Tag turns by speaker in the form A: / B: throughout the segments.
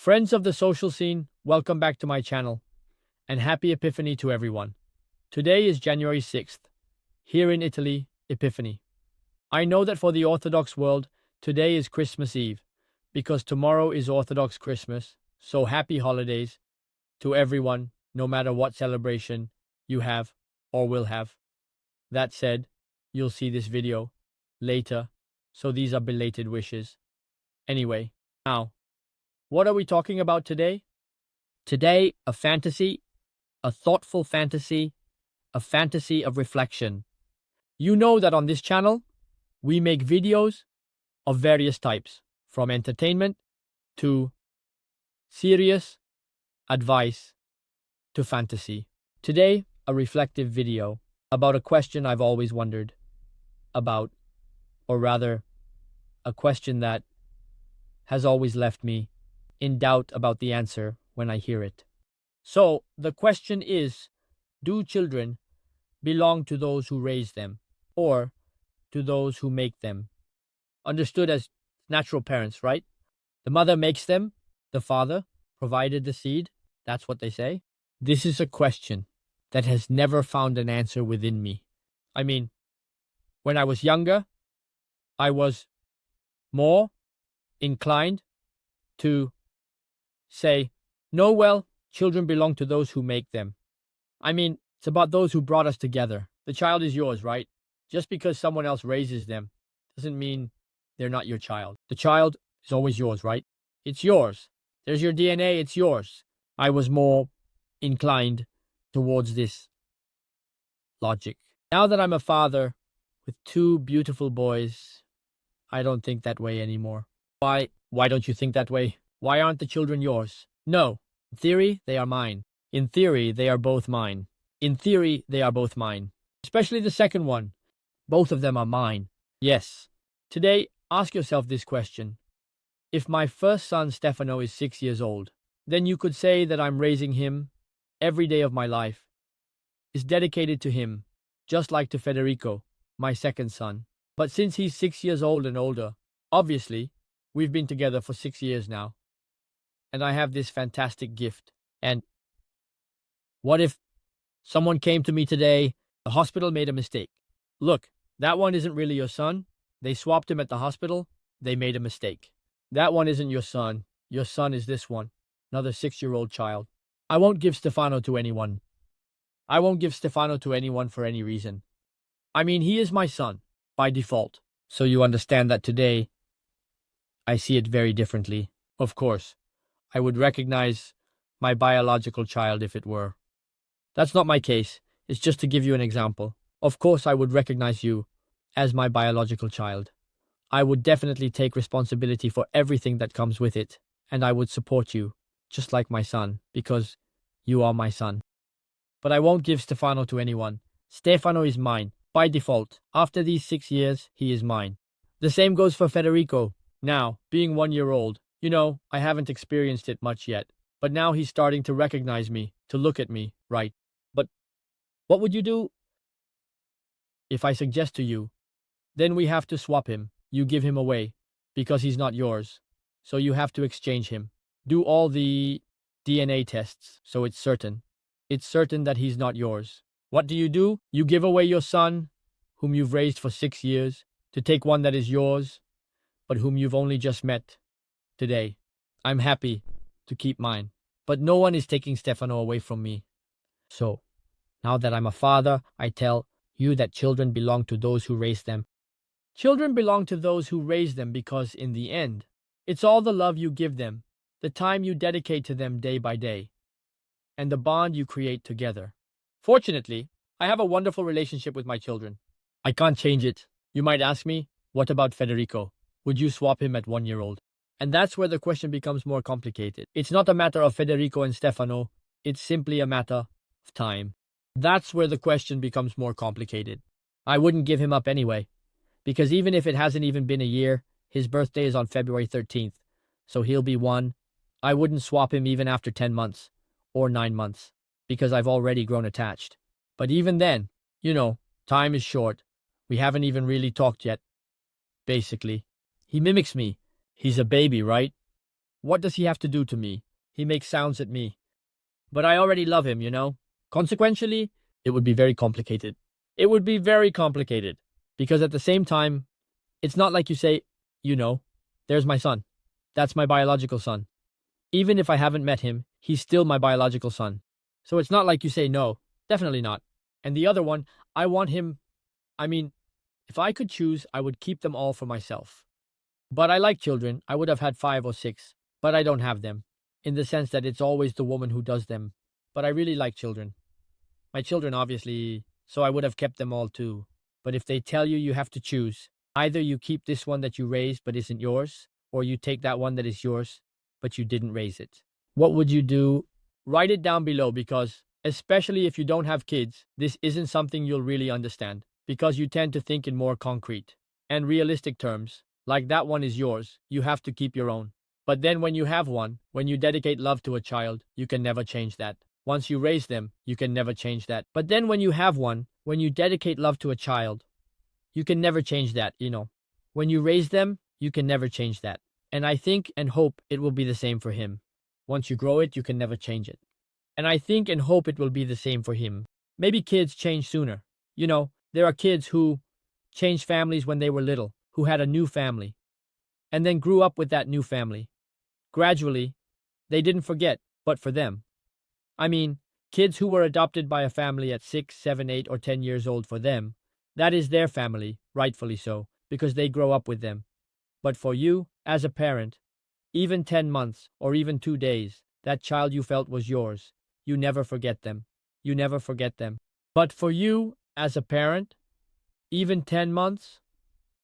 A: Friends of the social scene, welcome back to my channel, and happy Epiphany to everyone. Today is January 6th, here in Italy, Epiphany. I know that for the Orthodox world, today is Christmas Eve, because tomorrow is Orthodox Christmas, so happy holidays to everyone, no matter what celebration you have or will have. That said, you'll see this video later, so these are belated wishes. Anyway, now, what are we talking about today? Today, a fantasy, a thoughtful fantasy, a fantasy of reflection. You know that on this channel, we make videos of various types, from entertainment to serious advice to fantasy. Today, a reflective video about a question I've always wondered about, or rather, a question that has always left me in doubt about the answer when I hear it. So, the question is, do children belong to those who raise them, or to those who make them? Understood as natural parents, right? The mother makes them, the father provided the seed, that's what they say. This is a question that has never found an answer within me. I mean, when I was younger, I was more inclined to say, no, well, children belong to those who make them. I mean, it's about those who brought us together. The child is yours, right? Just because someone else raises them doesn't mean they're not your child. The child is always yours, right? It's yours. There's your DNA, it's yours. I was more inclined towards this logic. Now that I'm a father with two beautiful boys, I don't think that way anymore. Why don't you think that way? Why aren't the children yours? No. In theory, they are mine. In theory, they are both mine. In theory, they are both mine. Especially the second one. Both of them are mine. Yes. Today, ask yourself this question. If my first son, Stefano, is 6 years old, then you could say that I'm raising him every day of my life is dedicated to him, just like to Federico, my second son. But since he's 6 years old and older, obviously, we've been together for 6 years now. And I have this fantastic gift. And what if someone came to me today, the hospital made a mistake? Look, that one isn't really your son. They swapped him at the hospital. They made a mistake. That one isn't your son. Your son is this one, another 6-year-old child. I won't give Stefano to anyone. I won't give Stefano to anyone for any reason. I mean, he is my son, by default. So you understand that today, I see it very differently. Of course, I would recognize my biological child if it were. That's not my case. It's just to give you an example. Of course, I would recognize you as my biological child. I would definitely take responsibility for everything that comes with it, and I would support you, just like my son, because you are my son. But I won't give Stefano to anyone. Stefano is mine, by default. After these 6 years, he is mine. The same goes for Federico. Now, being 1 year old, you know, I haven't experienced it much yet, but now he's starting to recognize me, to look at me, right? But what would you do if I suggest to you, then we have to swap him. You give him away because he's not yours. So you have to exchange him. Do all the DNA tests so it's certain. It's certain that he's not yours. What do? You give away your son, whom you've raised for 6 years, to take one that is yours, but whom you've only just met today. I'm happy to keep mine, but no one is taking Stefano away from me. So, now that I'm a father, I tell you that children belong to those who raise them. Children belong to those who raise them because, in the end, it's all the love you give them, the time you dedicate to them day by day, and the bond you create together. Fortunately, I have a wonderful relationship with my children. I can't change it. You might ask me, what about Federico? Would you swap him at 1 year old? And that's where the question becomes more complicated. It's not a matter of Federico and Stefano. It's simply a matter of time. That's where the question becomes more complicated. I wouldn't give him up anyway, because even if it hasn't even been a year, his birthday is on February 13th, so he'll be 1. I wouldn't swap him even after 10 months or 9 months, because I've already grown attached. But even then, you know, time is short. We haven't even really talked yet. Basically, he mimics me. He's a baby, right? What does he have to do to me? He makes sounds at me. But I already love him, you know? Consequentially, it would be very complicated. It would be very complicated. Because at the same time, it's not like you say, you know, there's my son. That's my biological son. Even if I haven't met him, he's still my biological son. So it's not like you say no. Definitely not. And the other one, I want him. I mean, if I could choose, I would keep them all for myself. But I like children. I would have had 5 or 6, but I don't have them. In the sense that it's always the woman who does them. But I really like children. My children, obviously, so I would have kept them all too. But if they tell you have to choose, either you keep this one that you raised but isn't yours, or you take that one that is yours, but you didn't raise it. What would you do? Write it down below because, especially if you don't have kids, this isn't something you'll really understand because you tend to think in more concrete and realistic terms. Like that one is yours, you have to keep your own. But then when you have one, when you dedicate love to a child, you can never change that. Once you raise them, you can never change that. But then when you have one, when you dedicate love to a child, you can never change that, you know. When you raise them, you can never change that. And I think and hope it will be the same for him. Once you grow it, you can never change it. And I think and hope it will be the same for him. Maybe kids change sooner. You know, there are kids who changed families when they were little, who had a new family, and then grew up with that new family. Gradually, they didn't forget, but for them. I mean, kids who were adopted by a family at 6, 7, 8, or 10 years old, for them, that is their family, rightfully so, because they grow up with them. But for you, as a parent, even 10 months or even 2 days, that child you felt was yours, you never forget them. You never forget them. But for you, as a parent, even 10 months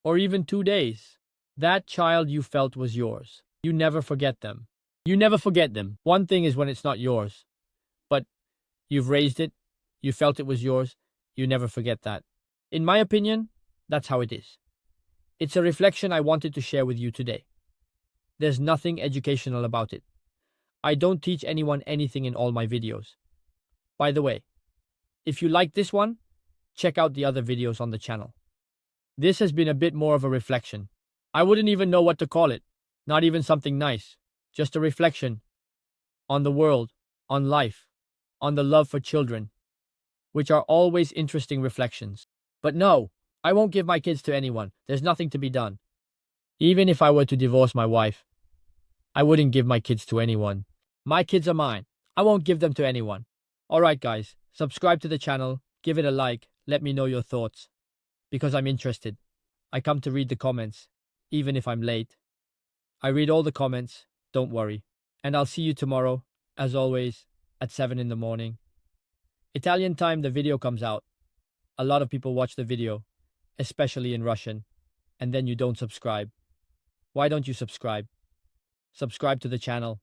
A: or even 2 days, that child you felt was yours. You never forget them. You never forget them. One thing is when it's not yours, but you've raised it, you felt it was yours, you never forget that. In my opinion, that's how it is. It's a reflection I wanted to share with you today. There's nothing educational about it. I don't teach anyone anything in all my videos. By the way, if you like this one, check out the other videos on the channel. This has been a bit more of a reflection. I wouldn't even know what to call it. Not even something nice. Just a reflection on the world, on life, on the love for children, which are always interesting reflections. But no, I won't give my kids to anyone. There's nothing to be done. Even if I were to divorce my wife, I wouldn't give my kids to anyone. My kids are mine. I won't give them to anyone. Alright guys, subscribe to the channel, give it a like, let me know your thoughts. Because I'm interested. I come to read the comments, even if I'm late. I read all the comments, don't worry. And I'll see you tomorrow, as always, at 7 in the morning. Italian time the video comes out. A lot of people watch the video, especially in Russian, and then you don't subscribe. Why don't you subscribe? Subscribe to the channel.